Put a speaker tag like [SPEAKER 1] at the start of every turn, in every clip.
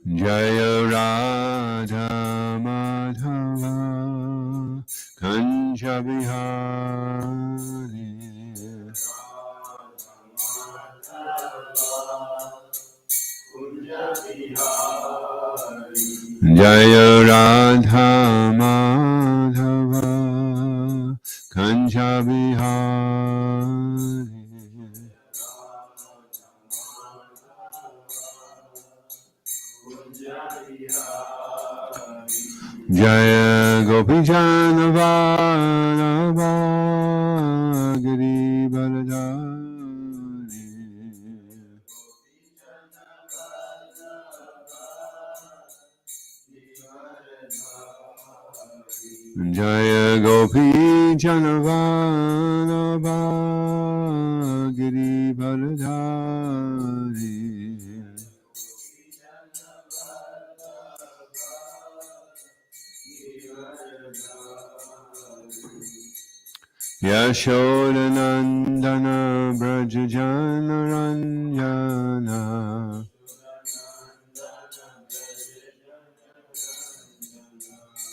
[SPEAKER 1] Jaya Radha Madhava Kancha Bihari Jaya Radha Madhava Kancha Bihari Jaya Gopijana Vallabha Giri Baladari Jaya Gopijana Vallabha Giri Baladari Yashodanandana Brajajana Ranjana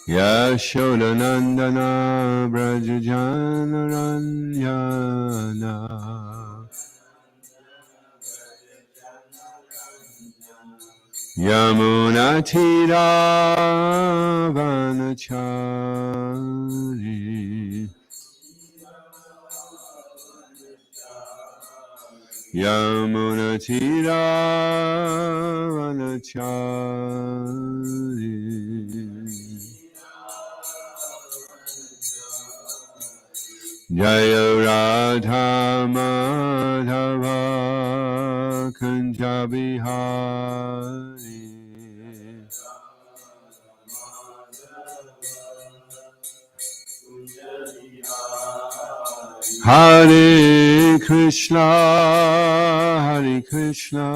[SPEAKER 1] Yashodanandana Brajajana Ranjana Yamunatira Vanachari Yamunatira Vanachari Jaya Radha Madhava Kunja Bihari Hare Krishna Hare Krishna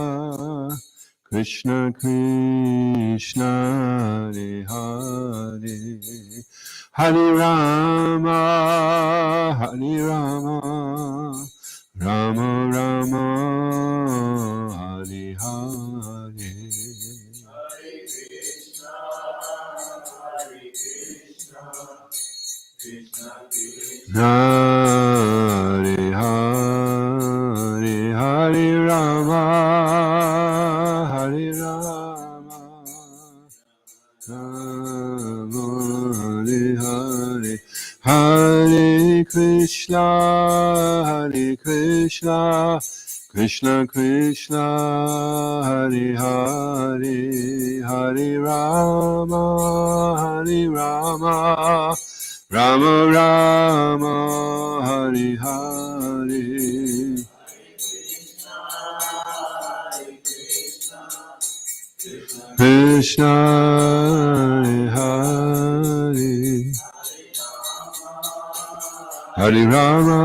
[SPEAKER 1] Krishna Krishna Hare Hare Hare Rama Hare Rama Rama Rama Hare Hare Hare Hare Hare Rama Hare Rama Rama Hare Hare Hare Krishna Krishna Krishna Hare Hare Hare Rama Rama Rama Hare Hare Krishna Hare Hare Rama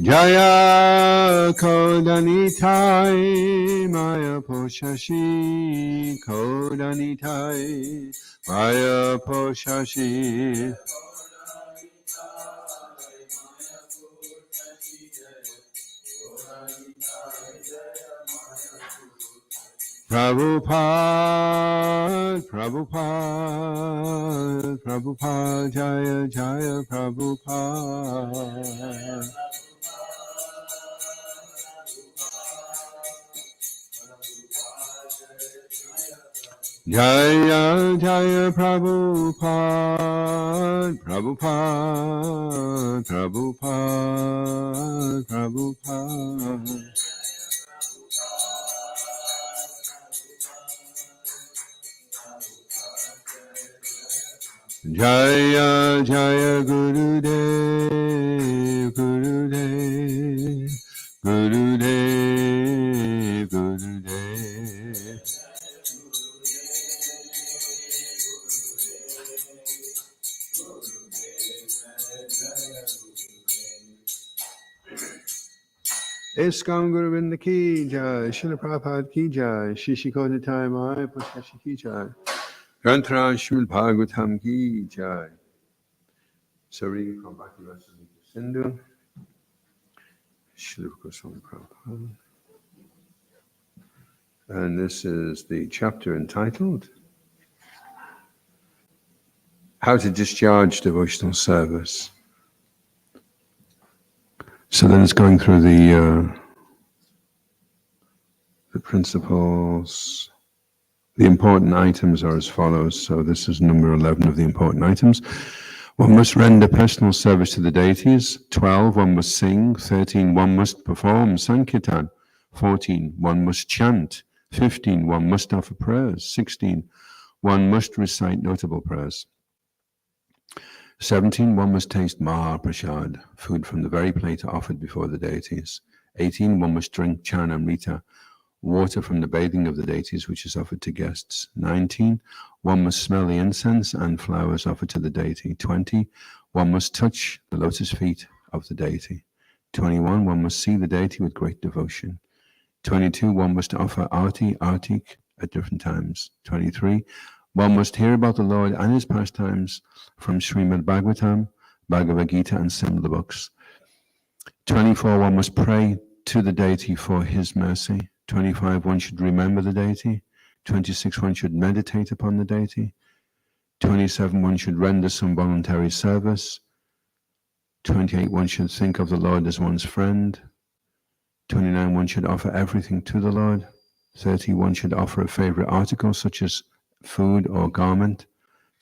[SPEAKER 1] Jaya Kodanitai Maya Poshashi Kodanitai Maya Poshashi Prabhupada Jaya Jaya Prabhupada Jaya Jaya Prabhupada Jaya Jaya Gurudev Iskam Guruvinda ki jai, Srila Prabhupada ki jai, Shishiko Nitai Mai Pushashi ki jai, Granthara Srimad Bhagavatam ki jai. Sari Krambhakti Rasamita Sindhu, Srila Goswami Prabhupada. And this is the chapter entitled How to Discharge Devotional Service. So then it's going through the principles. The important items are as follows. So this is number 11 of the important items. 1 must render personal service to the deities. 12, 1 must sing. 13, 1 must perform Sankirtan. 14, 1 must chant. 15, 1 must offer prayers. 16, 1 must recite notable prayers. 17, 1 must taste Maha Prasad, food from the very plate offered before the deities. 18, 1 must drink Charnamrita, water from the bathing of the deities which is offered to guests. 19, 1 must smell the incense and flowers offered to the deity. 20, 1 must touch the lotus feet of the deity. 21, 1 must see the deity with great devotion. 22, 1 must offer arti, artik at different times. 23, 1 must hear about the Lord and his pastimes from Srimad Bhagavatam, Bhagavad Gita, and similar books. 24, 1 must pray to the deity for his mercy. 25, 1 should remember the deity. 26, 1 should meditate upon the deity. 27, 1 should render some voluntary service. 28, 1 should think of the Lord as one's friend. 29, 1 should offer everything to the Lord. 30, 1 should offer a favorite article such as food or garment.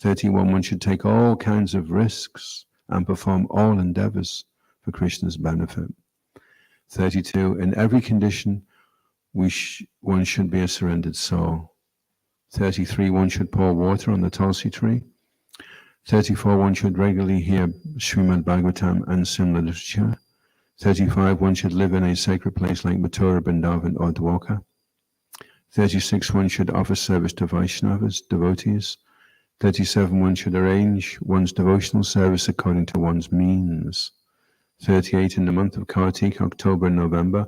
[SPEAKER 1] 31, 1 should take all kinds of risks and perform all endeavors for Krishna's benefit. 32, in every condition, one should be a surrendered soul. 33, 1 should pour water on the Tulsi tree. 34, 1 should regularly hear Srimad Bhagavatam and similar literature. 35, 1 should live in a sacred place like Mathura, Vrindavan, or Dwarka. 36, 1 should offer service to Vaishnavas, devotees. 37, 1 should arrange one's devotional service according to one's means. 38, in the month of Kartik, October and November,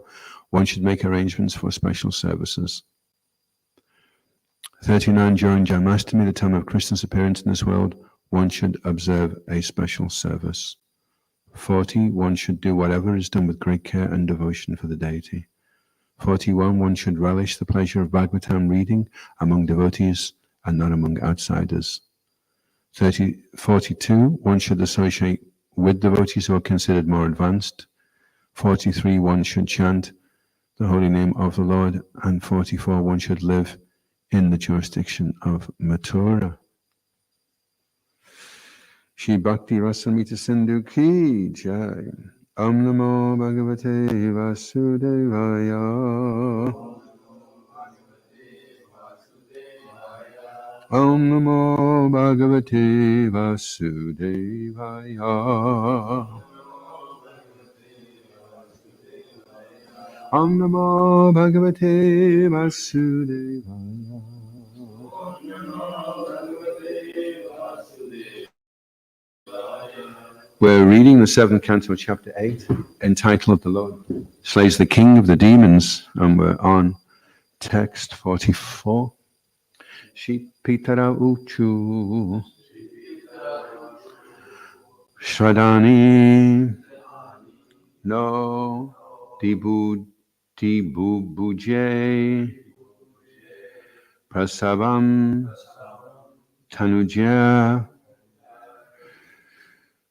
[SPEAKER 1] 1 should make arrangements for special services. 39, during Janmashtami, the time of Krishna's appearance in this world, 1 should observe a special service. 40, 1 should do whatever is done with great care and devotion for the deity. 41, 1 should relish the pleasure of Bhagavatam reading among devotees and not among outsiders. 42, 1 should associate with devotees who are considered more advanced. 43, 1 should chant the holy name of the Lord. And 44, 1 should live in the jurisdiction of Mathura. Shri Bhakti Rasamrita Sindhu Ki Jai. Om Namo Bhagavate Vasudevaya. Om Namo Bhagavate Vasudevaya. Om Namo Bhagavate Vasudevaya. We're reading the 7th canto of chapter 8, entitled The Lord Slays the King of the Demons, and we're on text 44. Shipitara Uchu Shradani No Dibubuje Prasavam Tanuja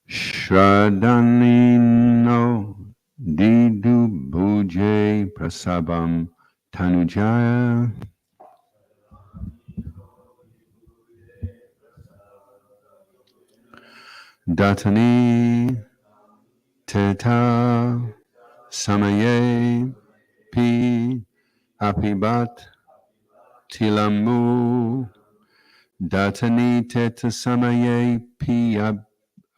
[SPEAKER 1] Shradani no Didubuje Prasabam Tanujaya Datani Teta Samaye Pi Apibat Tilamu Datani Teta Samaye Pi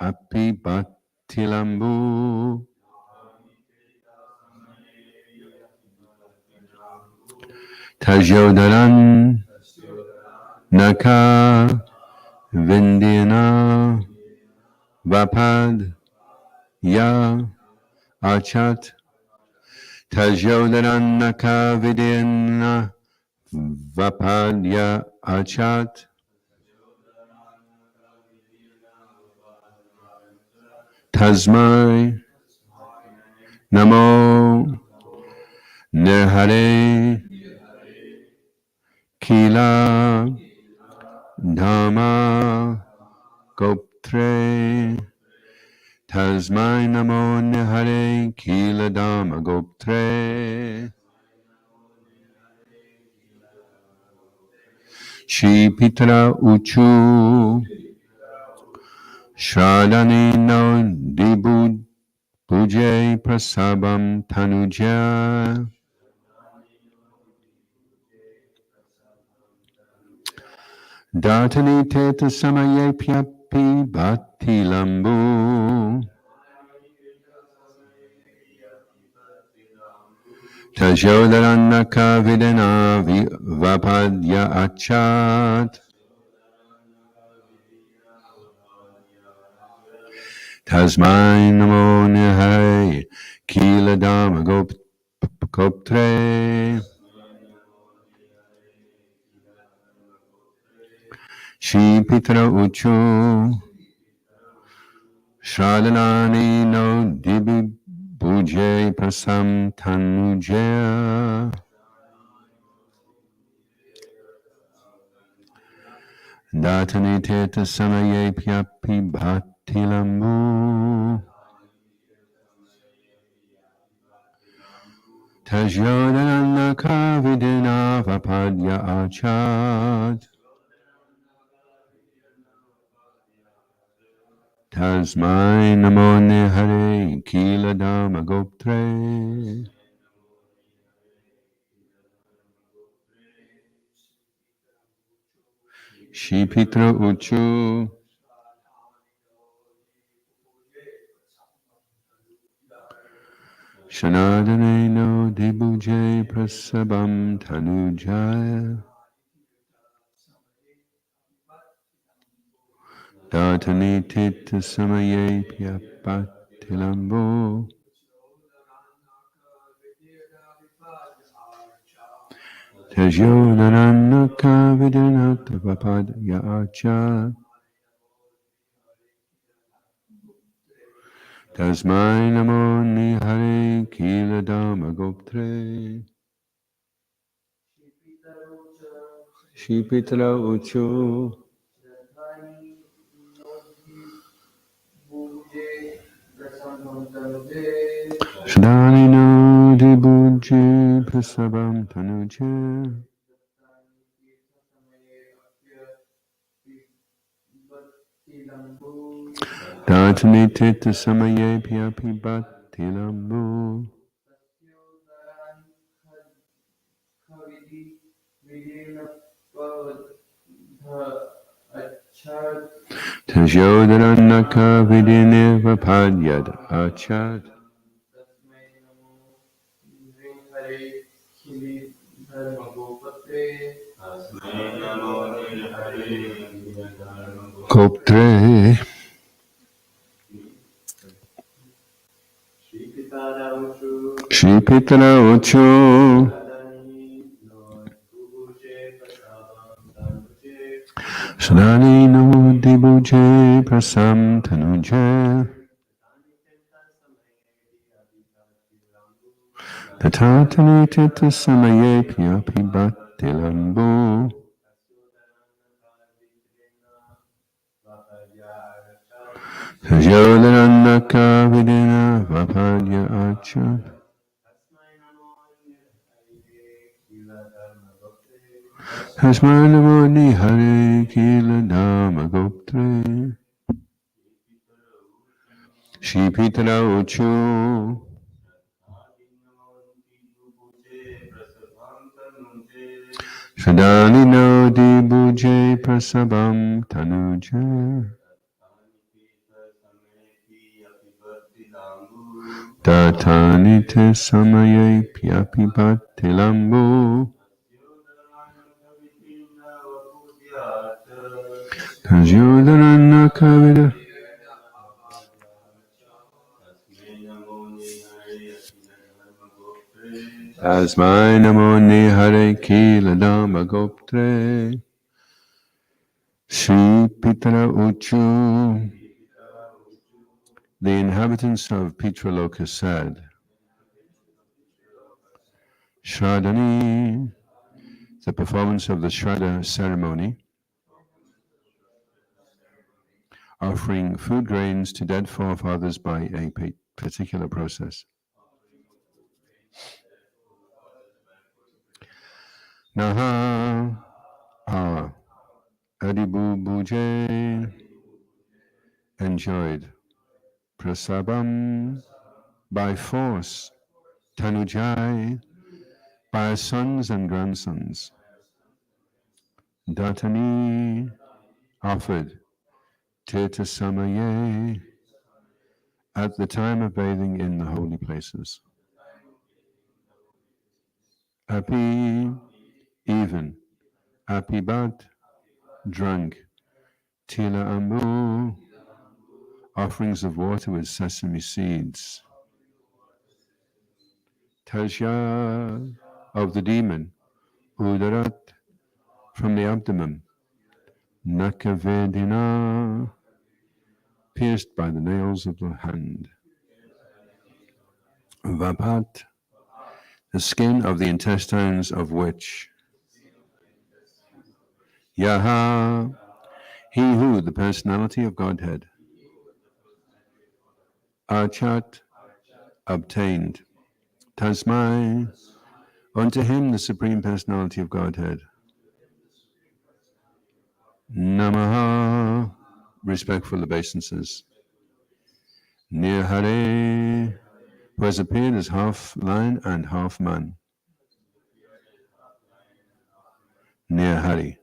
[SPEAKER 1] Apibat Tilamu Tajodaran Naka Vindina Vapad Ya Achat Tajodaran Naka Vidina Vapad Ya Achat Tasmai Namo Nirhare Kila Dhamma Goptre Tasmai Namo Nirhare Kila Dhamma Goptre Shri Pitra Uchu Shradani no Dibu Puje Prasabam Tanuja Dartani Teta Samaye Pyapi Bhatti Lambu Tajodaranaka Videna Vapadya Achat Tasmai Namo Nihare Kila Dhamma Goptre Shri Pitra Uchu Shradanani no Dibi Buje Prasam Tanujaya Datani Teta Samaye Pyapi Bhatti Lambu Tajodanaka Videna Vapadya Achat Tasmai Namo Nihare Kila Dhamma Goptre Shri Pitra Uchu Shanadane no Dibuje Prasabam Tanujaya Datani Tita Samaye Pyapatilambo Tajodanaka Vidyanata Vapadya Acha Tasmai Namo Nihare Kila Dhamma Goptre Shri Pitra Uchu Shadani no Dibuje Prasabam Tanuje Datani Tita Samaye Pyapi Bhatti Lambu Tajodaranaka Vidine Vapadyad Achat Goptre Shri Pitana Uchu Shadani Namo Dibuje Prasam Tanuje Tatatani Tita Samaye Pyapi Bhatti Lambu Tajodanaka Videna Vapadya Achat Tasmai Namo Nihare Kila Dhamma Goptre Shri Pitana Uchu Shadani no Dibuje Prasabam Tanuja Datani Te Samaye Pyapi Bhatti Lambu Tajodanaka Videna Tasmai Namo Nihare Kila Dhamma Goptre Shri Pitra Uchu The inhabitants of Pitraloka said, Shradani, the performance of the Shraddha ceremony, offering food grains to dead forefathers by a particular process. Naha Adibu Buje enjoyed Prasabam by force, Tanujai by sons and grandsons, Datani offered Tirtha Samaye at the time of bathing in the holy places. Api, even, Apibat, drank, Tila Ambu, offerings of water with sesame seeds. Tajya, of the demon, Udarat, from the abdomen, Nakavedina, pierced by the nails of the hand. Vapat, the skin of the intestines of which. Yaha, he who, the personality of Godhead. Achat, obtained. Tasmai, unto him the Supreme Personality of Godhead. Namaha, respectful obeisances. Nirhare, who has appeared as half lion and half man. Nirhari.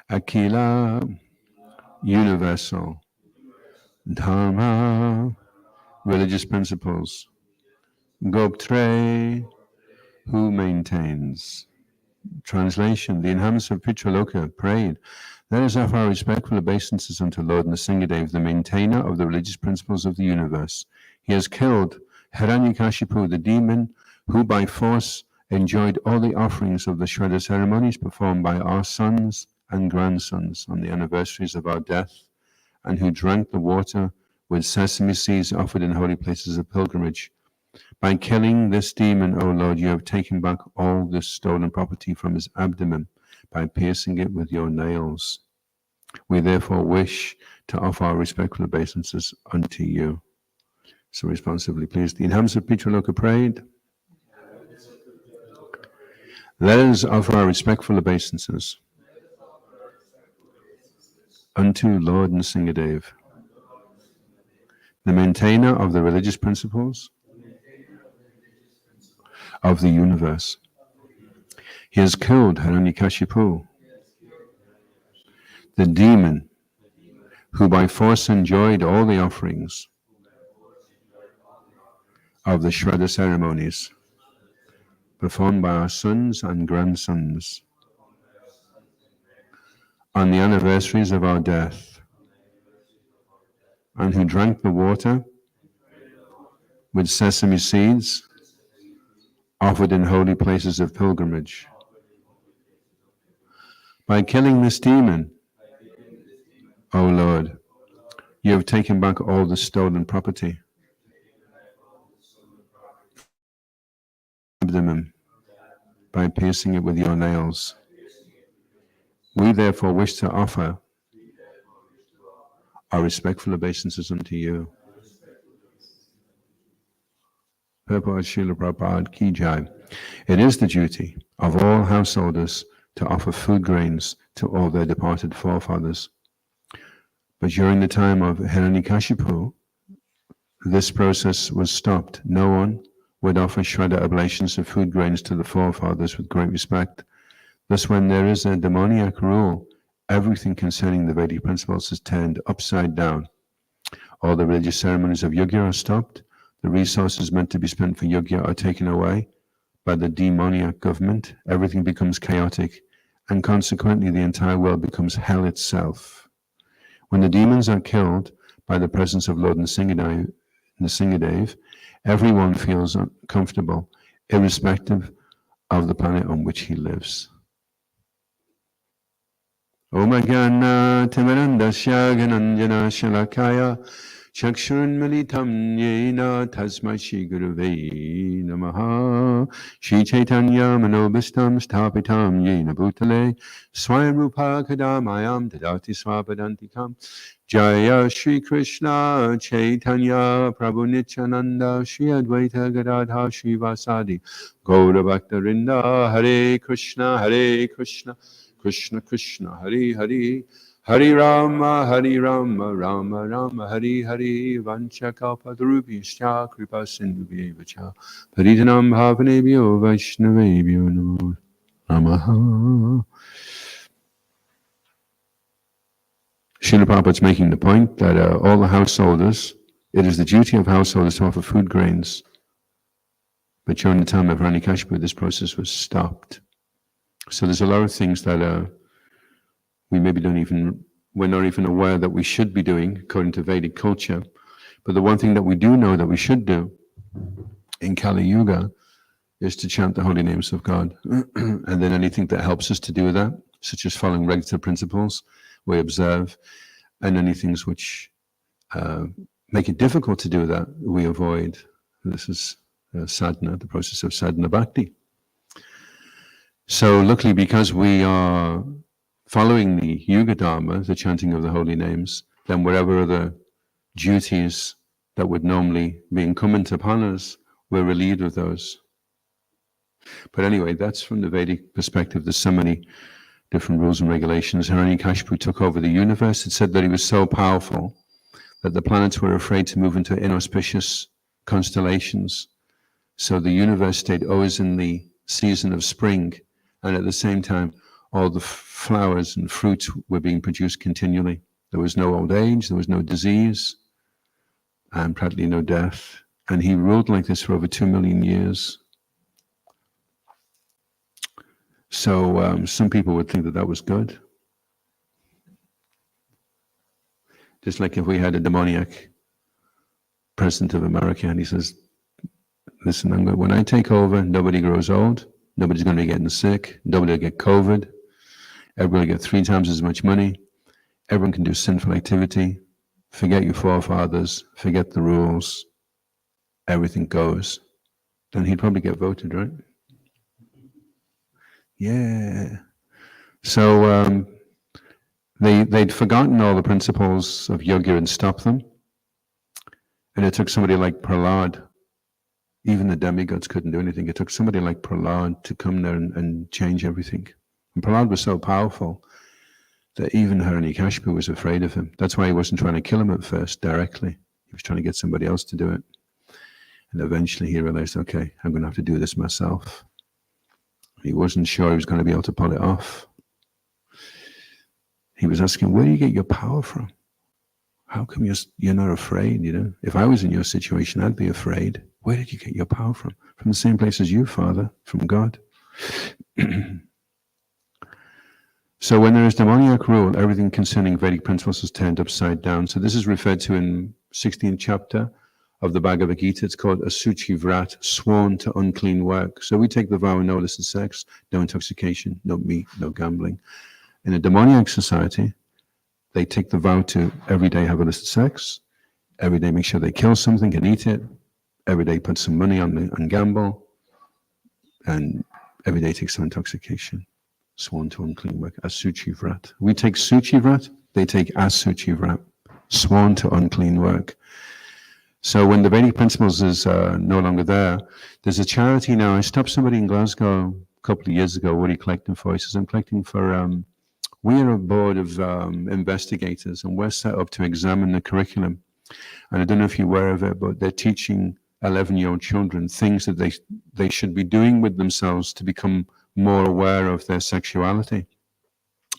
[SPEAKER 1] Akila, universal. Dharma, religious principles. Goptre, who maintains. Translation: the inhabitants of Pitraloka prayed, let us offer our respectful obeisances unto Lord Nrsingadev, the maintainer of the religious principles of the universe. He has killed Hiranyakashipu, the demon, who by force enjoyed all the offerings of the Shraddha ceremonies performed by our sons and grandsons on the anniversaries of our death, and who drank the water with sesame seeds offered in holy places of pilgrimage. By killing this demon, O Lord, you have taken back all this stolen property from his abdomen by piercing it with your nails. We therefore wish to offer our respectful obeisances unto you. So responsively, please. The inhabitants of Pitraloka prayed, let us offer our respectful obeisances unto Lord Nrsingadev, the maintainer of the religious principles of the universe. He has killed Hiranyakashipu, the demon, who by force enjoyed all the offerings of the Shraddha ceremonies performed by our sons and grandsons on the anniversaries of our death, and who drank the water with sesame seeds offered in holy places of pilgrimage. By killing this demon, O Lord, you have taken back all the stolen property. Abdomen, by piercing it with your nails. We therefore wish to offer our respectful obeisances unto you. Purport Srila Prabhupada Ki Jai. It is the duty of all householders to offer food grains to all their departed forefathers. But during the time of Hiranyakashipu, this process was stopped. No one would offer Shraddha oblations of food grains to the forefathers with great respect. Thus, when there is a demoniac rule, everything concerning the Vedic principles is turned upside down. All the religious ceremonies of yajna are stopped. The resources meant to be spent for yajna are taken away by the demoniac government. Everything becomes chaotic, and consequently the entire world becomes hell itself. When the demons are killed by the presence of Lord Nrsingadev, everyone feels comfortable, irrespective of the planet on which he lives. Om Jnana Timirandasya Gananjana Shalakaya Chakshurunmilitam Yena Tasmai Shri Gurave Namaha Shri Chaitanya Manobhistam Sthapitam Yena Bhutale Swayam Rupa Kadamayam Tadati Swapadantikam Jaya Shri Krishna Chaitanya Prabhu Nityananda Shri Advaita Gadadha Shri Vasadi Gaura Bhaktarinda Hare Krishna Krishna Krishna Hari Hari Hari Rama Rama Rama Hari Hari Vanchakalpadrubhyascha Kripa Sindhubhyevacha Paritanam Bhavanebhyo Vaishnavebhyo Namo Namaha. Srila Prabhupada's making the point that all the householders, it is the duty of householders to offer food grains. But during the time of Hiranyakashipu, this process was stopped. So there's a lot of things that we maybe we're not even aware that we should be doing according to Vedic culture. But the one thing that we do know that we should do in Kali Yuga is to chant the holy names of God. And then anything that helps us to do that, such as following regular principles, we observe, and any things which make it difficult to do that, we avoid. This is sadhana, the process of sadhana bhakti. So luckily, because we are following the Yuga Dharma, the chanting of the holy names, then whatever other duties that would normally be incumbent upon us, we're relieved of those. But anyway, that's from the Vedic perspective. There's so many different rules and regulations. Hiranyakashipu took over the universe. It said that he was so powerful that the planets were afraid to move into inauspicious constellations. So the universe stayed always in the season of spring, and at the same time, all the flowers and fruits were being produced continually. There was no old age, there was no disease, and practically no death. And he ruled like this for over 2 million years. So some people would think that that was good. Just like if we had a demoniac president of America and he says, listen, when I take over, nobody grows old, nobody's going to be getting sick, nobody will get COVID, everybody will get 3 times as much money, everyone can do sinful activity, forget your forefathers, forget the rules, everything goes. Then he'd probably get voted, right? Yeah. So they'd forgotten all the principles of yoga and stopped them. And it took somebody like Prahlad, even the demigods couldn't do anything. It took somebody like Prahlad to come there and change everything. And Prahlad was so powerful that even Hiranyakashipu was afraid of him. That's why he wasn't trying to kill him at first directly. He was trying to get somebody else to do it. And eventually he realized, okay, I'm going to have to do this myself. He wasn't sure he was going to be able to pull it off. He was asking, where do you get your power from? How come you're not afraid, you know? If I was in your situation, I'd be afraid. Where did you get your power from? From the same place as you, Father, from God. So when there is demoniac rule, everything concerning Vedic principles is turned upside down. So this is referred to in 16th chapter of the Bhagavad Gita. It's called Asuchi Vrat, sworn to unclean work. So we take the vow: no illicit sex, no intoxication, no meat, no gambling. In a demoniac society, they take the vow to every day have illicit sex, every day make sure they kill something and eat it, every day put some money on gamble, and every day take some intoxication. Sworn to unclean work, Asuchi Vrat. We take Suchi Vrat, they take Asuchi Vrat, sworn to unclean work. So when the Vedic principles is no longer there, there's a charity now. I stopped somebody in Glasgow a couple of years ago. What are you collecting for? He says, I'm collecting for, we are a board of investigators, and we're set up to examine the curriculum. And I don't know if you're aware of it, but they're teaching 11-year-old children things that they should be doing with themselves to become more aware of their sexuality.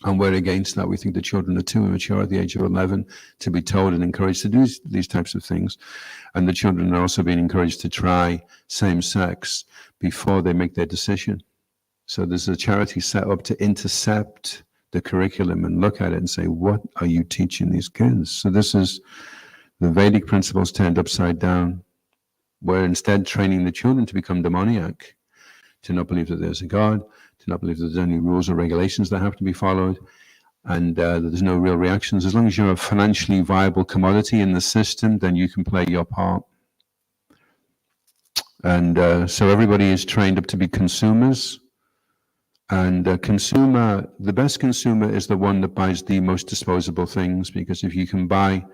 [SPEAKER 1] And we're against that. We think the children are too immature at the age of 11 to be told and encouraged to do these types of things. And the children are also being encouraged to try same sex before they make their decision. So there's a charity set up to intercept the curriculum and look at it and say, what are you teaching these kids? So this is the Vedic principles turned upside down. We're instead training the children to become demoniac, to not believe that there's a God, to not believe that there's any rules or regulations that have to be followed. and there's no real reactions. As long as you're a financially viable commodity in the system, then you can play your part. And so everybody is trained up to be consumers. And the best consumer is the one that buys the most disposable things, because if you can buy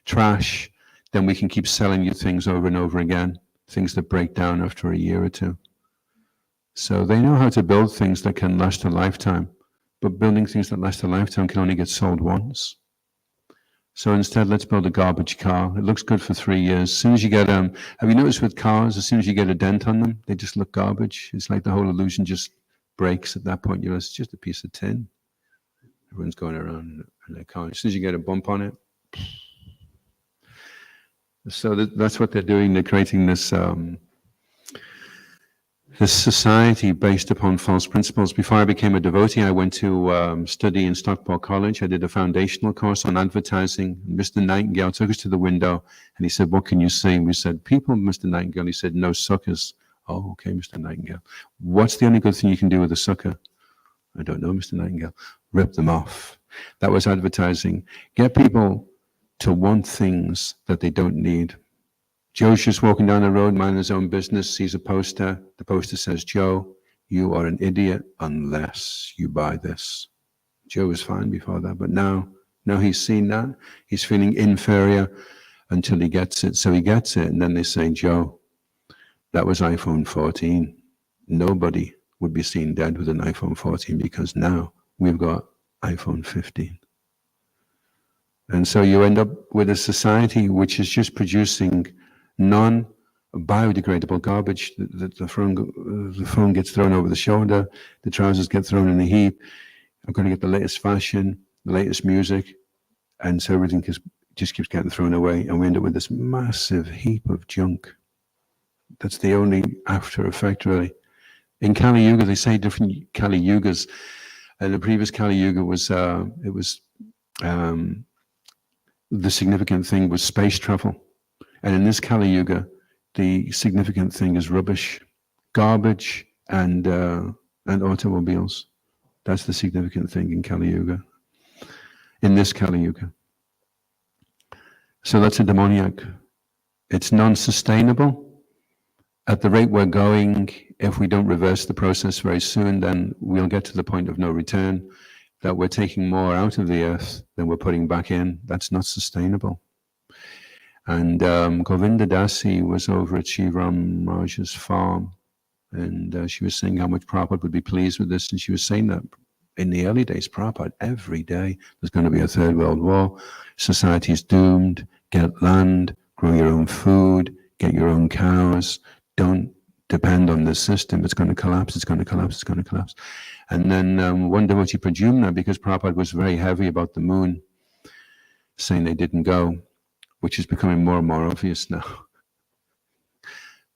[SPEAKER 1] trash, then we can keep selling you things over and over again, things that break down after a year or two. So they know how to build things that can last a lifetime, but building things that last a lifetime can only get sold once. So instead, let's build a garbage car. It looks good for 3 years. As soon as you get, have you noticed with cars, as soon as you get a dent on them, they just look garbage. It's like the whole illusion just breaks at that point. You know, it's just a piece of tin. Everyone's going around in their car. As soon as you get a bump on it. So that's what they're doing. They're creating this this society based upon false principles. Before I became a devotee, I went to study in Stockport College. I did a foundational course on advertising. Mr. Nightingale took us to the window and he said, "What can you see?" And we said, "People, Mr. Nightingale." He said, "No suckers." "Oh, okay, Mr. Nightingale. What's the only good thing you can do with a sucker?" "I don't know, Mr. Nightingale." "Rip them off." That was advertising. Get people to want things that they don't need. Joe's just walking down the road, minding his own business, sees a poster. The poster says, "Joe, you are an idiot unless you buy this." Joe was fine before that, but now he's seen that. He's feeling inferior until he gets it. So he gets it, and then they say, "Joe, that was iPhone 14. Nobody would be seen dead with an iPhone 14 because now we've got iPhone 15. And so you end up with a society which is just producing non-biodegradable garbage. The phone gets thrown over the shoulder, the trousers get thrown in a heap. I'm going to get the latest fashion, the latest music, and so everything just keeps getting thrown away, and we end up with this massive heap of junk. That's the only after effect, really. In Kali Yuga, they say different Kali Yugas, and the previous Kali Yuga was the significant thing was space travel. And in this Kali Yuga, the significant thing is rubbish, garbage, and automobiles. That's the significant thing in Kali Yuga, in this Kali Yuga. So that's a demoniac. It's non-sustainable. At the rate we're going, if we don't reverse the process very soon, then we'll get to the point of no return, that we're taking more out of the earth than we're putting back in. That's not sustainable. And Govinda Dasi was over at Shivram Raj's farm, and she was saying how much Prabhupada would be pleased with this, and she was saying that in the early days, Prabhupada, every day, there's going to be a third world war, society's doomed, get land, grow your own food, get your own cows, don't depend on the system, it's going to collapse, it's going to collapse, it's going to collapse. And then one devotee Pradyumna, because Prabhupada was very heavy about the moon, saying they didn't go, which is becoming more and more obvious now.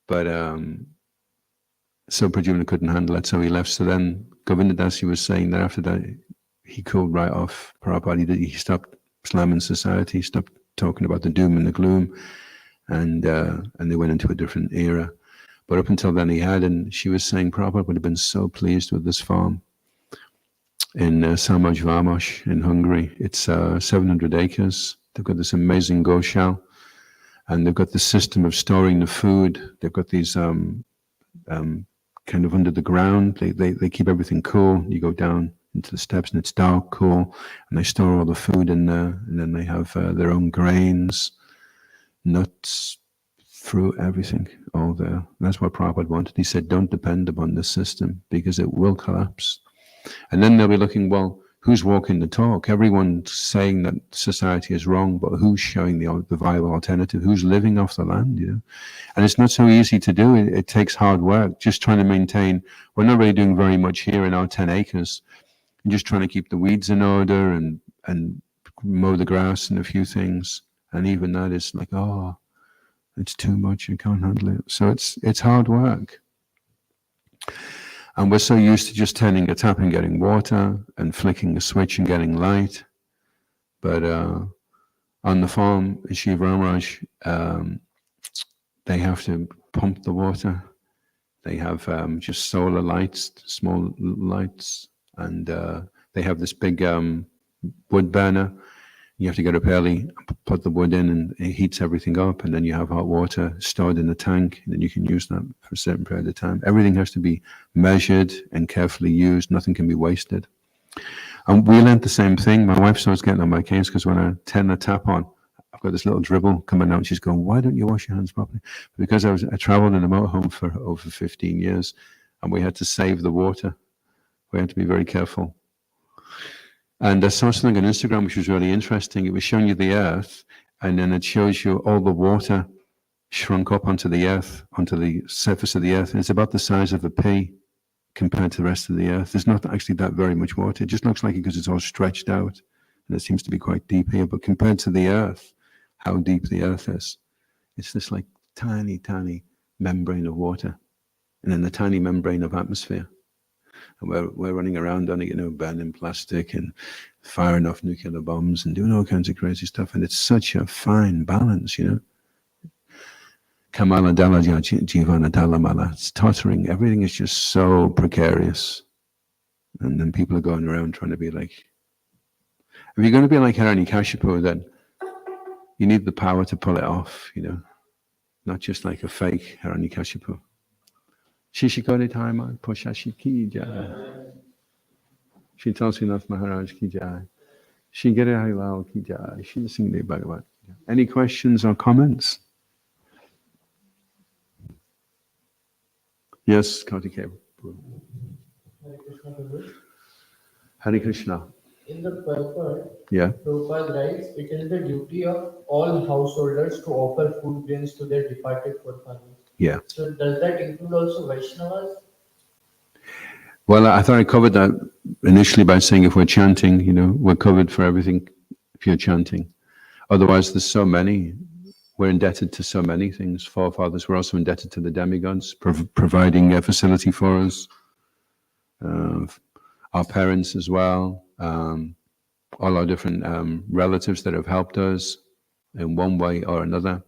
[SPEAKER 1] But so Pradyumna couldn't handle it, so he left. So then Govinda Dasi was saying that after that, he cooled right off Prabhupada. He stopped slamming society, stopped talking about the doom and the gloom, and they went into a different era. But up until then he had, and she was saying Prabhupada would have been so pleased with this farm in Samaj in Hungary. It's 700 acres. They've got this amazing goshal, and they've got the system of storing the food. They've got these kind of under the ground. They keep everything cool. You go down into the steps and it's dark, cool, and they store all the food in there, and then they have their own grains, nuts, fruit, everything, all there. And that's what Prabhupada wanted. He said, don't depend upon this system because it will collapse. And then they'll be looking, well, who's walking the talk? Everyone's saying that society is wrong, but who's showing the viable alternative? Who's living off the land? You know? And it's not so easy to do. It takes hard work. Just trying to maintain. We're not really doing very much here in our 10 acres. I'm just trying to keep the weeds in order and mow the grass and a few things. And even that is like, oh, it's too much. I can't handle it. So it's hard work. And we're so used to just turning a tap and getting water and flicking a switch and getting light. But on the farm at Shiv Ramraj, they have to pump the water. They have just solar lights, small lights, and they have this big wood burner. You have to get up early, put the wood in, and it heats everything up. And then you have hot water stored in the tank, and then you can use that for a certain period of time. Everything has to be measured and carefully used. Nothing can be wasted. And we learned the same thing. My wife starts getting on my case because when I turn the tap on, I've got this little dribble coming out. And she's going, "Why don't you wash your hands properly?" Because I traveled in a motorhome for over 15 years, and we had to save the water. We had to be very careful. And I saw something on Instagram which was really interesting. It was showing you the earth, and then it shows you all the water shrunk up onto the earth, onto the surface of the earth. And it's about the size of a pea compared to the rest of the earth. There's not actually that very much water. It just looks like it because it's all stretched out. And it seems to be quite deep here. But compared to the earth, how deep the earth is, it's this like tiny, tiny membrane of water. And then the tiny membrane of atmosphere. And we're running around on it, burning plastic and firing off nuclear bombs and doing all kinds of crazy stuff. And it's such a fine balance, Kamala Dala Jivana Dalamala. It's tottering. Everything is just so precarious. And then people are going around trying to be like, if you're going to be like Hiranyakashipu, then you need the power to pull it off, not just like a fake Hiranyakashipu. Shishikori Taiman, Poshashi Ki Jai. She tells Nath Maharaj Ki Jai. She Gere Hailao Ki Jai. She sing the Bhagavatam. Any questions or comments? Yes, Kartikeya.
[SPEAKER 2] Hare Krishna, Prabhu.
[SPEAKER 1] Hare Krishna.
[SPEAKER 2] In the purport,
[SPEAKER 1] Yeah.
[SPEAKER 2] Prabhupada writes, it is the duty of all householders to offer food grains to their departed forefathers.
[SPEAKER 1] Yeah.
[SPEAKER 2] So does that include also Vaishnavas?
[SPEAKER 1] Well, I thought I covered that initially by saying if we're chanting, we're covered for everything if you're chanting. Otherwise, there's so many. We're indebted to so many things. Forefathers, we're also indebted to the demigods, providing a facility for us. Our parents as well. All our different relatives that have helped us in one way or another.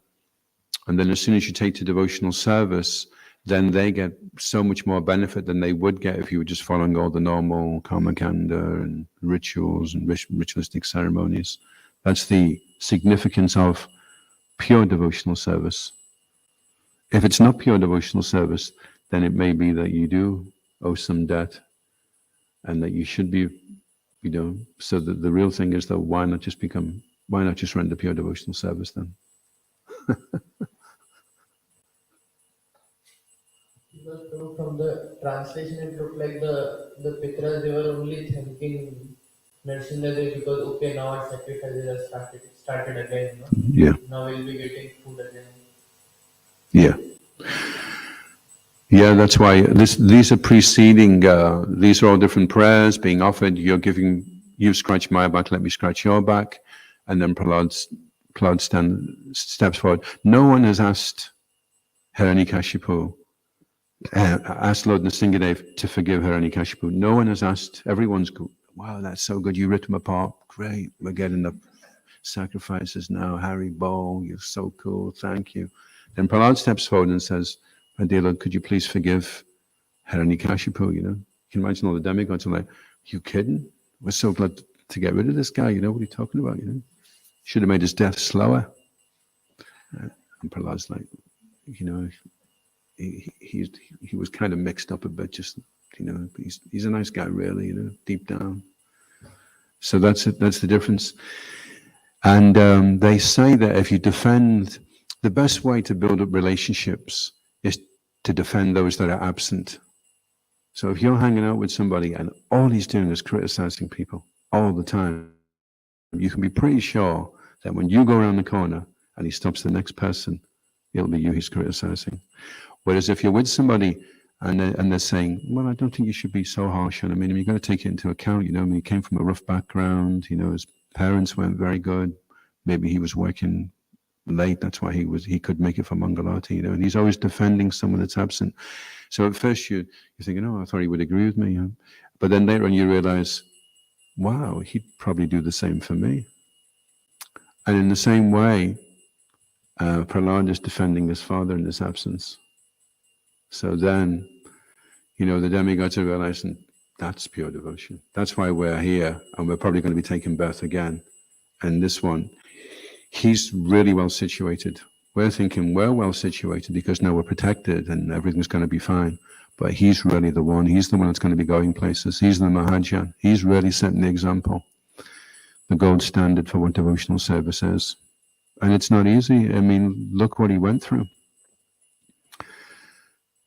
[SPEAKER 1] And then as soon as you take to devotional service, then they get so much more benefit than they would get if you were just following all the normal karmakanda and rituals and ritualistic ceremonies. That's the significance of pure devotional service. If it's not pure devotional service, then it may be that you do owe some debt and that you should be, so the real thing is that why not just render pure devotional service then?
[SPEAKER 2] Because from the translation, it looked like the Pitras, they were only thanking Narsingadev because, okay, now our sacrifices are started again.
[SPEAKER 1] Yeah.
[SPEAKER 2] Now we'll be getting food again.
[SPEAKER 1] Yeah. Yeah, that's why these are preceding, these are all different prayers being offered. You scratch my back, let me scratch your back. And then Prahlad steps forward. No one has asked Hiranyakashipu, asked Lord Nrsingadev to forgive Hiranyakashipu. No one has asked. Everyone's go, wow, that's so good. You ripped him apart. Great. We're getting the sacrifices now. Harry Bol, you're so cool. Thank you. Then Prahlad steps forward and says, my dear Lord, could you please forgive Hiranyakashipu? You can imagine all the demigods are like, you kidding? We're so glad to get rid of this guy. What are you talking about? Should have made his death slower. And Prahlad's like, he was kind of mixed up a bit, just, he's a nice guy, really, deep down. So that's it. That's the difference. And they say that if you defend, the best way to build up relationships is to defend those that are absent. So if you're hanging out with somebody and all he's doing is criticizing people all the time, you can be pretty sure that when you go around the corner and he stops the next person, it'll be you he's criticizing. Whereas if you're with somebody and they're saying, well, I don't think you should be so harsh on him. You've got to take it into account. He came from a rough background. His parents weren't very good. Maybe he was working late. That's why he could make it for Mangalati. And he's always defending someone that's absent. So at first you're thinking, oh, I thought he would agree with me. But then later on you realize, wow, he'd probably do the same for me. And in the same way, Prahlad is defending his father in his absence. So then, the demigods are realizing, That's pure devotion. That's why we're here, and we're probably going to be taking birth again. And this one, he's really well situated. We're thinking we're well situated because now we're protected and everything's going to be fine. But he's really the one. He's the one that's going to be going places. He's the Mahajan. He's really setting the example, the gold standard for what devotional service is. And it's not easy. I mean, look what he went through.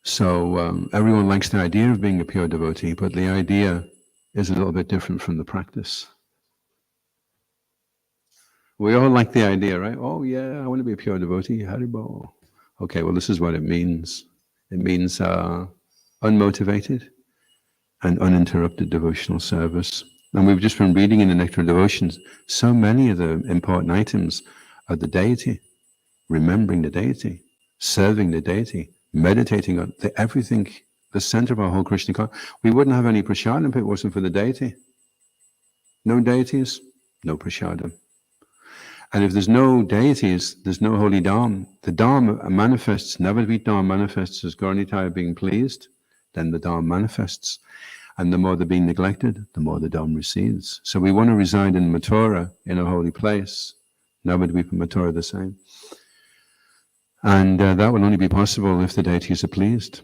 [SPEAKER 1] So everyone likes the idea of being a pure devotee, but the idea is a little bit different from the practice. We all like the idea, right? Oh yeah, I want to be a pure devotee, Haribol. Okay, well this is what it means. It means unmotivated and uninterrupted devotional service. And we've just been reading in the Nectar of Devotions, so many of the important items are the deity, remembering the deity, serving the deity, meditating on everything, the center of our whole Krishna consciousness. We wouldn't have any prasadam if it wasn't for the deity. No deities, no prasadam. And if there's no deities, there's no holy Dham. The Dham manifests, Navadvip Dham manifests as Gauranitai being pleased, then the Dham manifests. And the more they're being neglected, the more the Dham recedes. So we want to reside in Mathura, in a holy place. Navadvip and Mathura are the same. And that will only be possible if the deities are pleased.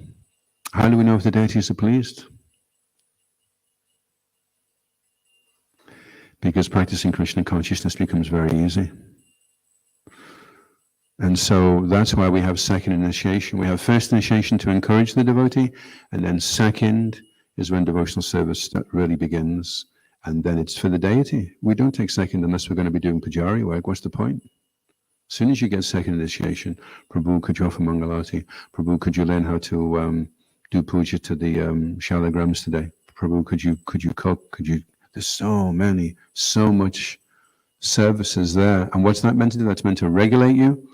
[SPEAKER 1] How do we know if the deities are pleased? Because practicing Krishna consciousness becomes very easy. And so that's why we have second initiation. We have first initiation to encourage the devotee, and then second is when devotional service really begins. And then it's for the deity. We don't take second unless we're going to be doing pujari work. What's the point? As soon as you get second initiation, Prabhu, could you offer Mangalati? Prabhu, could you learn how to do puja to the shalagrams today? Prabhu, could you cook? There's so much services there. And what's that meant to do? That's meant to regulate you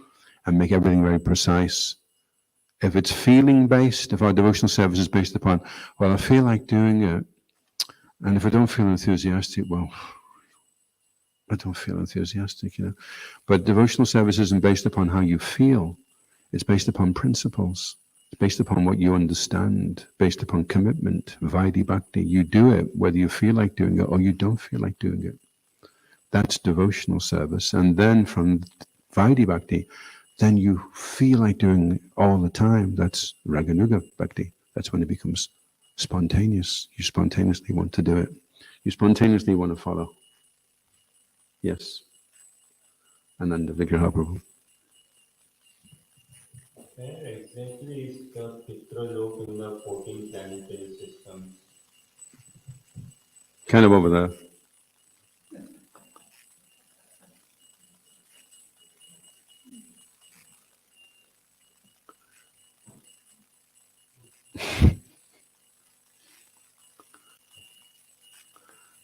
[SPEAKER 1] and make everything very precise. If it's feeling based, if our devotional service is based upon, well, I feel like doing it, and if I don't feel enthusiastic, well, I don't feel enthusiastic, But devotional service isn't based upon how you feel. It's based upon principles. It's based upon what you understand, based upon commitment, Vaidhi Bhakti. You do it whether you feel like doing it or you don't feel like doing it. That's devotional service. And then from Vaidhi Bhakti, then you feel like doing it all the time. That's Raganuga Bhakti. That's when it becomes spontaneous. You spontaneously want to do it. You spontaneously want to follow. Yes. And then the Vigraha Prabhu.
[SPEAKER 3] Where exactly is the Pitralok in the 14 planetary systems?
[SPEAKER 1] Kind of over there.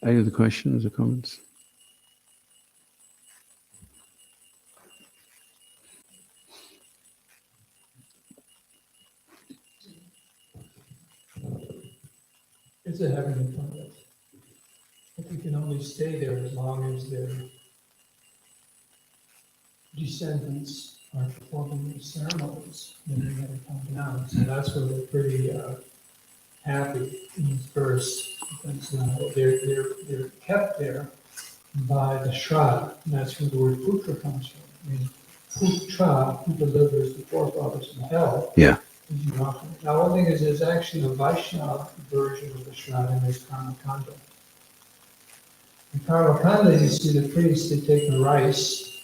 [SPEAKER 1] Any other questions or comments?
[SPEAKER 4] It's a heavenly planet, but we can only stay there as long as their descendants are performing these ceremonies, then they never come down. So that's where we're pretty happy in this verse, because they're kept there by the Shraddha, and that's where the word putra comes from. I mean, putra, who delivers the forefathers from hell.
[SPEAKER 1] Yeah.
[SPEAKER 4] Now, one thing is, there's actually a Vaishnava version of the Shraddha, and there's Karmakanda. In Karmakanda, you see the priests, they take the rice,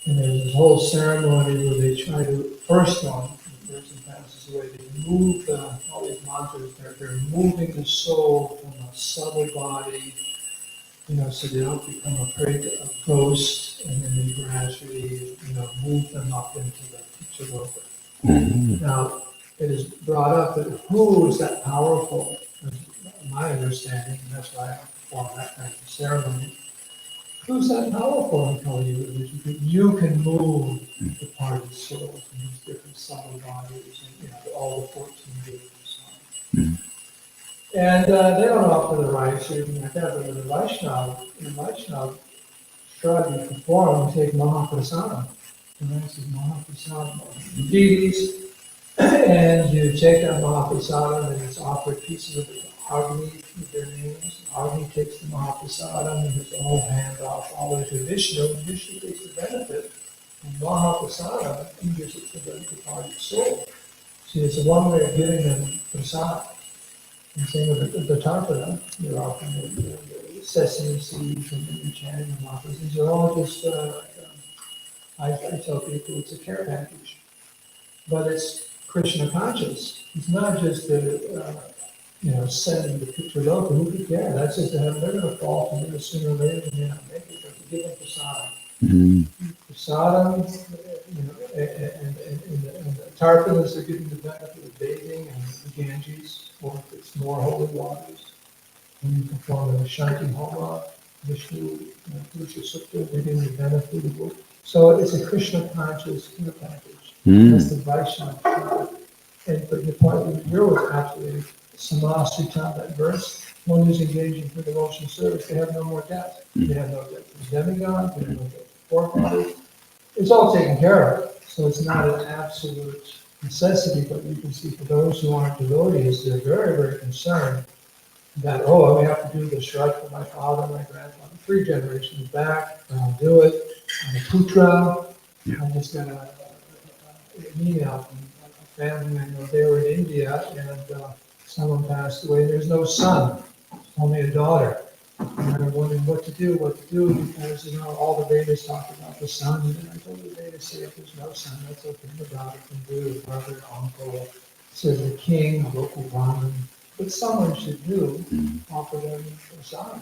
[SPEAKER 4] and there's this whole ceremony where they try to, first one, the person passes away, they move all these mantras, they're moving the soul from a subtle body, so they don't become afraid of ghosts, and then they gradually, move them up into the picture world.
[SPEAKER 1] Mm-hmm.
[SPEAKER 4] Now, it is brought up that who is that powerful, my understanding, and that's why I perform that kind of ceremony. Who's that powerful in Kali Yuga? You can move the departed souls in these different subtle bodies, and all the 14 beings and so on. And they don't offer the rice or anything like that, but in the Vaishnava Shraddha you perform, you take Mahaprasada. The rice is Mahaprasada. The deities And you take that Mahaprasadam and it's offered pieces of Agni with their names. Agni takes the Mahaprasadam and it's all hand off all the way to Vishnu, and Vishnu takes the benefit of Mahaprasadam and gives it to the departed soul. See, it's a one way of giving them prasad. And same with the tartana, you're offering the sesame seeds and you're chanting the mantras. These are all just, I tell people it's a care package. But it's Krishna conscious. It's not just sending the picture local. Who could care? That's just they're going to fall from it sooner or later. They may not make it, but to give them prasadam. Prasadam, and the tarpanas are getting the benefit of bathing and the Ganges, or if it's more holy waters. When you perform the Shanti Homa, Vishnu, Purusha Sukta, they're getting the benefit of it. So it's a Krishna conscious care package. That's the Vaishnava. But your point here was absolutely Samasrita, that verse. One who's engaged in pure devotion service, they have no more debt. They have no debt to the demigod, they have no debt to forefathers. It's all taken care of. So it's not an absolute necessity, but you can see for those who aren't devotees, they're very, very concerned that, oh, we have to do the Shrad for my father, my grandfather, 3 generations back, I'll do it. I'm a putra, I'm just going to email from a family. I know they were in India and someone passed away. There's no son, only a daughter. And I'm wondering what to do because all the Vedas talk about the son. And I told the Vedas say if there's no son, that's okay. The daughter can do it, brother, uncle, says the king, local Brahmin. But someone should do offer them a son.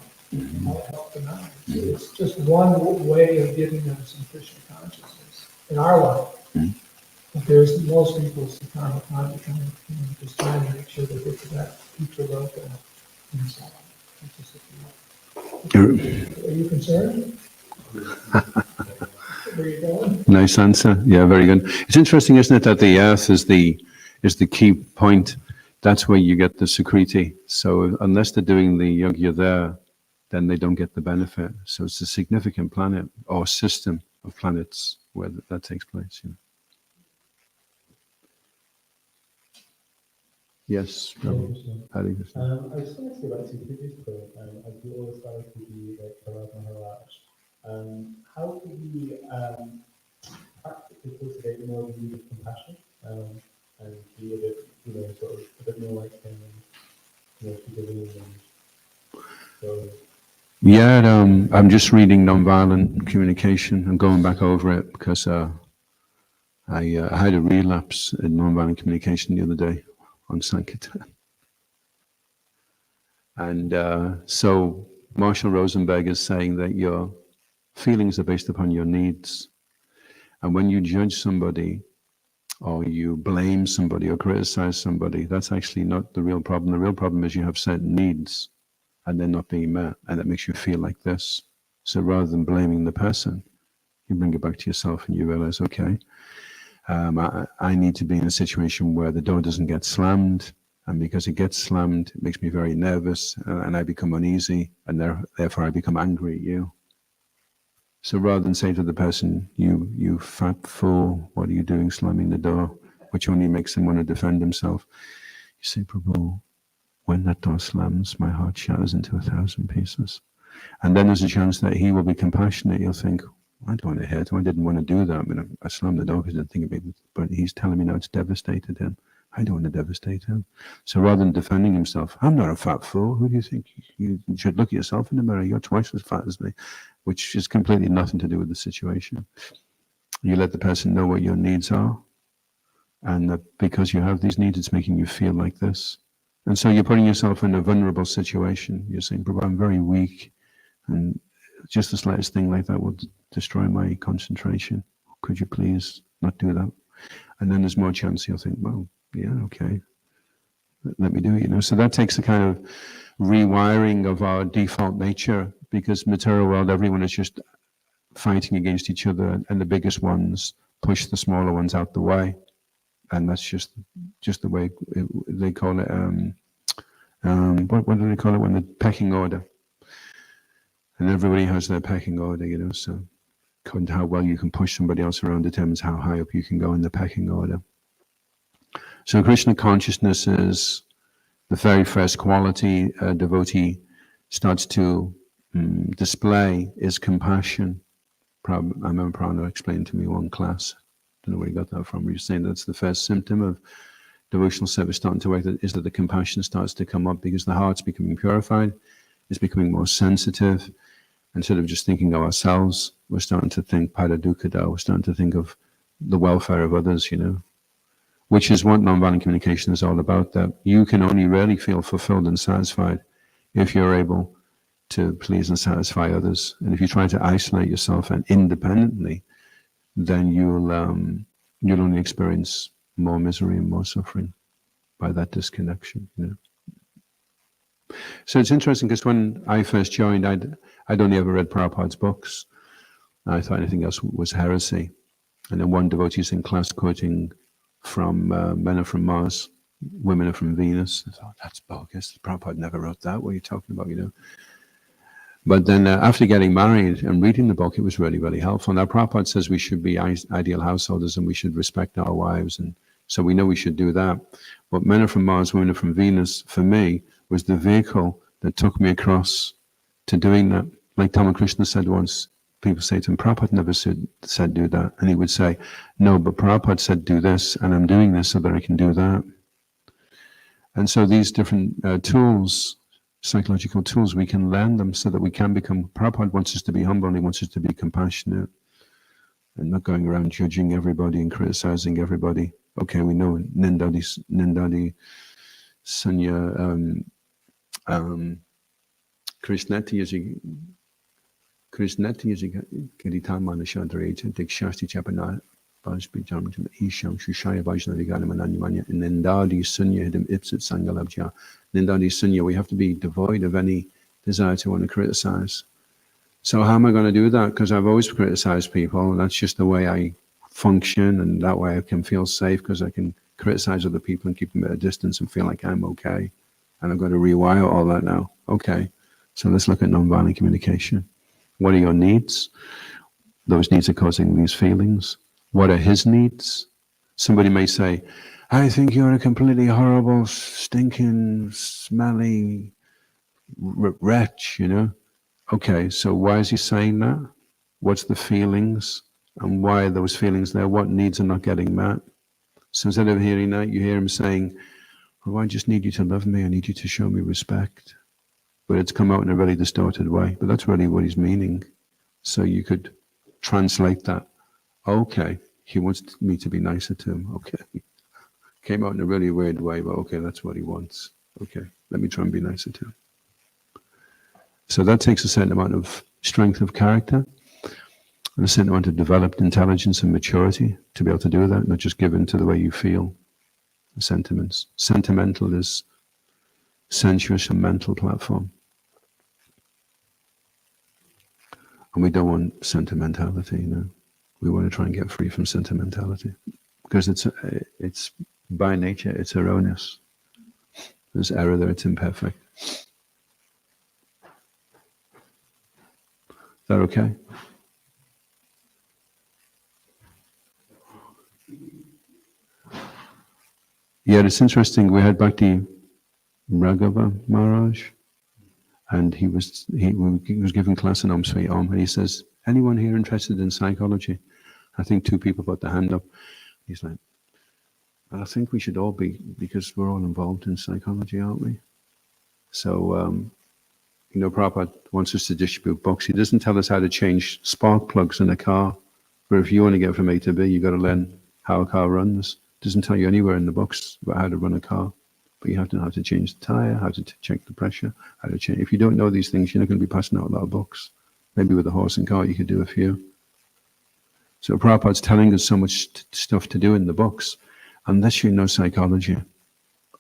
[SPEAKER 4] Help them out. It's just one way of giving them some Krishna consciousness in our life. But there's most people's kind of just trying to make sure they get to that future loka and so on. Are you concerned? Where are you going?
[SPEAKER 1] Nice answer. Yeah, very good. It's interesting, isn't it, that the earth is the key point. That's where you get the Sukriti. So unless they're doing the yogya there, then they don't get the benefit. So it's a significant planet or system of planets where that takes place. Yes, Hare Krishna.
[SPEAKER 5] I just wanted to go back to the previous point, as you always started to be like Bhagavatam Maharaj. How can we practically cultivate more of the need of compassion and be a bit, sort of a bit more like him and, forgiving and so.
[SPEAKER 1] Yeah, I'm just reading Nonviolent Communication and going back over it because I had a relapse in nonviolent communication the other day on Sankirtan. And so Marshall Rosenberg is saying that your feelings are based upon your needs. And when you judge somebody or you blame somebody or criticize somebody, that's actually not the real problem. The real problem is you have certain needs and they're not being met, and that makes you feel like this. So rather than blaming the person, you bring it back to yourself and you realize, okay, I need to be in a situation where the door doesn't get slammed, and because it gets slammed, it makes me very nervous, and I become uneasy, and therefore I become angry at you. So rather than say to the person, you fat fool, what are you doing slamming the door, which only makes him want to defend himself, you say, Prabhu, when that door slams, my heart shatters into 1,000 pieces. And then there's a chance that he will be compassionate. He'll think, I don't want to hurt him. I didn't want to do that. I mean, I slammed the door because I didn't think of it. But he's telling me now it's devastated him. I don't want to devastate him. So rather than defending himself, I'm not a fat fool. Who do you think? You should look at yourself in the mirror. You're twice as fat as me, which is completely nothing to do with the situation. You let the person know what your needs are. And that because you have these needs, it's making you feel like this. And so you're putting yourself in a vulnerable situation. You're saying, Prabhu, I'm very weak. And just the slightest thing like that would destroy my concentration. Could you please not do that? And then there's more chance you'll think, well, yeah, okay, let me do it, So that takes a kind of rewiring of our default nature, because material world, everyone is just fighting against each other, and the biggest ones push the smaller ones out the way. And that's just the way they call it, what do they call it when the pecking order? And everybody has their pecking order, so how well you can push somebody else around determines how high up you can go in the pecking order. So Krishna consciousness is the very first quality a devotee starts to display is compassion. I remember Prabhupada explained to me one class, I don't know where he got that from, he was saying that's the first symptom of devotional service starting to work, is that the compassion starts to come up because the heart's becoming purified, it's becoming more sensitive. Instead of just thinking of ourselves, we're starting to think paradukada, we're starting to think of the welfare of others, which is what nonviolent communication is all about, that you can only really feel fulfilled and satisfied if you're able to please and satisfy others. And if you try to isolate yourself and independently, then you'll only experience more misery and more suffering by that disconnection. So it's interesting because when I first joined, I'd only ever read Prabhupada's books. I thought anything else was heresy. And then one devotee's in class quoting from Men Are From Mars, Women Are From Venus. I thought, that's bogus. Prabhupada never wrote that. What are you talking about, But then after getting married and reading the book, it was really, really helpful. Now, Prabhupada says we should be ideal householders and we should respect our wives. And so we know we should do that. But Men Are From Mars, Women Are From Venus, for me, was the vehicle that took me across to doing that. Like Tamil Krishna said once, people say to him, Prabhupada never said do that. And he would say, no, but Prabhupada said do this, and I'm doing this so that I can do that. And so these different tools, psychological tools, we can learn them so that we can become, Prabhupada wants us to be humble and he wants us to be compassionate and not going around judging everybody and criticizing everybody. Okay, we know Nindadi Sanya Krishneti is a Garitamana Shadrata, Dikshasti Chapana, Bajbi Jarmatan, Isham, Shushaya Vajnavigana Mananyamanya, and Nindadi Sunya Hidam Ipsit Sangalabja. Nindadi Sunya, we have to be devoid of any desire to want to criticize. So how am I going to do that? Because I've always criticized people, and that's just the way I function, and that way I can feel safe because I can criticize other people and keep them at a distance and feel like I'm okay. And I've got to rewire all that now. Okay, so let's look at nonviolent communication. What are your needs? Those needs are causing these feelings. What are his needs? Somebody may say, I think you're a completely horrible, stinking, smelly wretch, Okay, so why is he saying that? What's the feelings? And why are those feelings there? What needs are not getting met? So instead of hearing that, you hear him saying, oh, I just need you to love me. I need you to show me respect. But it's come out in a really distorted way. But that's really what he's meaning. So you could translate that. Okay, he wants me to be nicer to him. Okay. Came out in a really weird way, but okay, that's what he wants. Okay, let me try and be nicer to him. So that takes a certain amount of strength of character and a certain amount of developed intelligence and maturity to be able to do that, not just give in to the way you feel. Sentiments. Sentimental is sensuous and mental platform. And we don't want sentimentality, We want to try and get free from sentimentality because it's by nature, it's erroneous. There's error there, it's imperfect. Is that okay? Yeah, it's interesting. We had Bhakti Raghava Maharaj, and he was giving class in Om Sri Om, and he says, anyone here interested in psychology? I think 2 people put their hand up. He's like, well, I think we should all be, because we're all involved in psychology, aren't we? So, Prabhupada wants us to distribute books. He doesn't tell us how to change spark plugs in a car, but if you want to get from A to B, you've got to learn how a car runs. It doesn't tell you anywhere in the books about how to run a car, but you have to know how to change the tire, how to check the pressure, how to change. If you don't know these things, you're not going to be passing out a lot of books. Maybe with a horse and cart, you could do a few. So Prabhupada's telling us so much stuff to do in the books, unless you know psychology,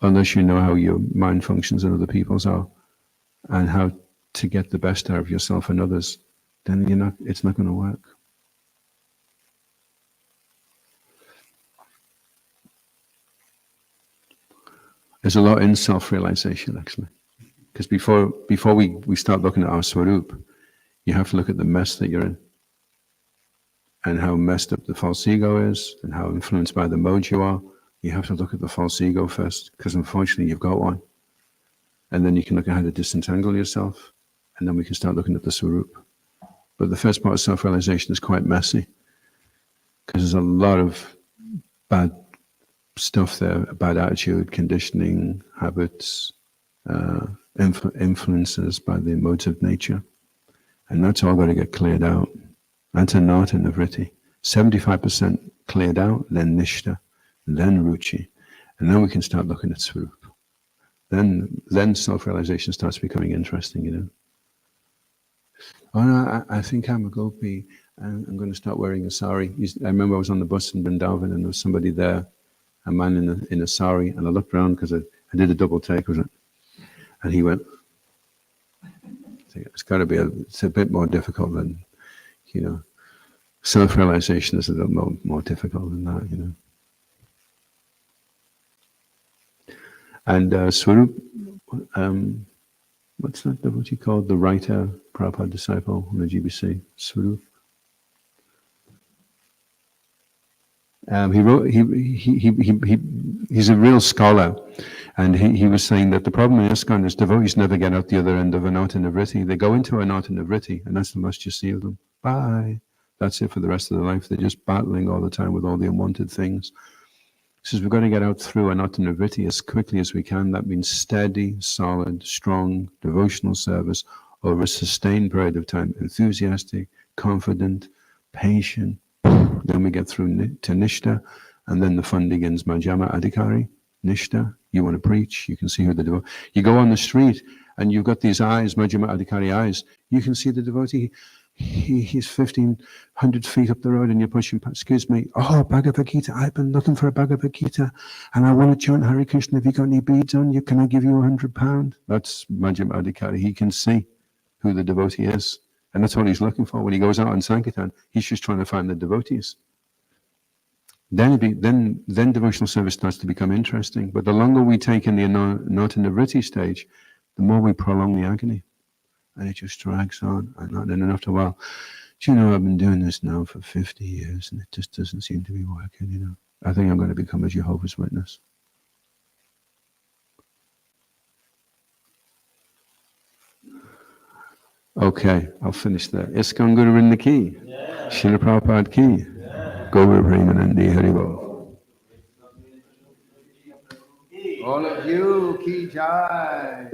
[SPEAKER 1] unless you know how your mind functions and other people's are, and how to get the best out of yourself and others, then it's not going to work. There's a lot in self-realization, actually. Because before we start looking at our swarup, you have to look at the mess that you're in, and how messed up the false ego is, and how influenced by the mode you are, You have to look at the false ego first, because unfortunately you've got one. And then you can look at how to disentangle yourself, and then we can start looking at the Swarup. But the first part of self-realization is quite messy, because there's a lot of bad stuff there, bad attitude, conditioning, habits, influences by the emotive nature. And that's all got to get cleared out. That's a nata nivritti. 75% cleared out, then nishta, then ruchi. And then we can start looking at Swarup. Then self-realization starts becoming interesting, you know. Oh no, I think I'm a gopi. I'm going to start wearing a sari. I remember I was on the bus in Vrindavan and there was somebody there, a man in a sari, and I looked around because I did a double take with it. And he went, it's got to be, it's a bit more difficult than, you know, self-realization is a little more difficult than that, you know. And Swarup, what's that devotee called? The writer, Prabhupada disciple on the GBC, Swarup. He's a real scholar, and he was saying that the problem in ISKCON is devotees never get out the other end of anata nivritti. They go into anata nivritti, and that's the most you see of them. Bye. That's it for the rest of their life. They're just battling all the time with all the unwanted things. He says we've got to get out through anata nivritti as quickly as we can. That means steady, solid, strong, devotional service over a sustained period of time. Enthusiastic, confident, patient. Then we get through to Nishta, and then the fun begins. Majjhima Adhikari, Nishta. You want to preach, you can see who the devotee. You go on the street, and you've got these eyes, Majjhima Adhikari eyes. You can see the devotee. He's 1,500 feet up the road, and you're pushing past. Excuse me. Oh, Bhagavad Gita. I've been looking for a Bhagavad Gita, and I want to chant Hare Krishna. Have you got any beads on you? Can I give you £100? That's Majjhima Adhikari. He can see who the devotee is. And that's what he's looking for. When he goes out on Sankirtan, he's just trying to find the devotees. Then devotional service starts to become interesting. But the longer we take in the anata nivritti stage, the more we prolong the agony. And it just drags on and on. And after a while, do you know, I've been doing this now for 50 years and it just doesn't seem to be working, you know. I think I'm going to become a Jehovah's Witness. Okay, I'll finish there. ISKCON Guru Vrinda ki. Yeah. Srila Prabhupada ki. Yeah. Gaura Premanandi Haribol. All of you, ki jai.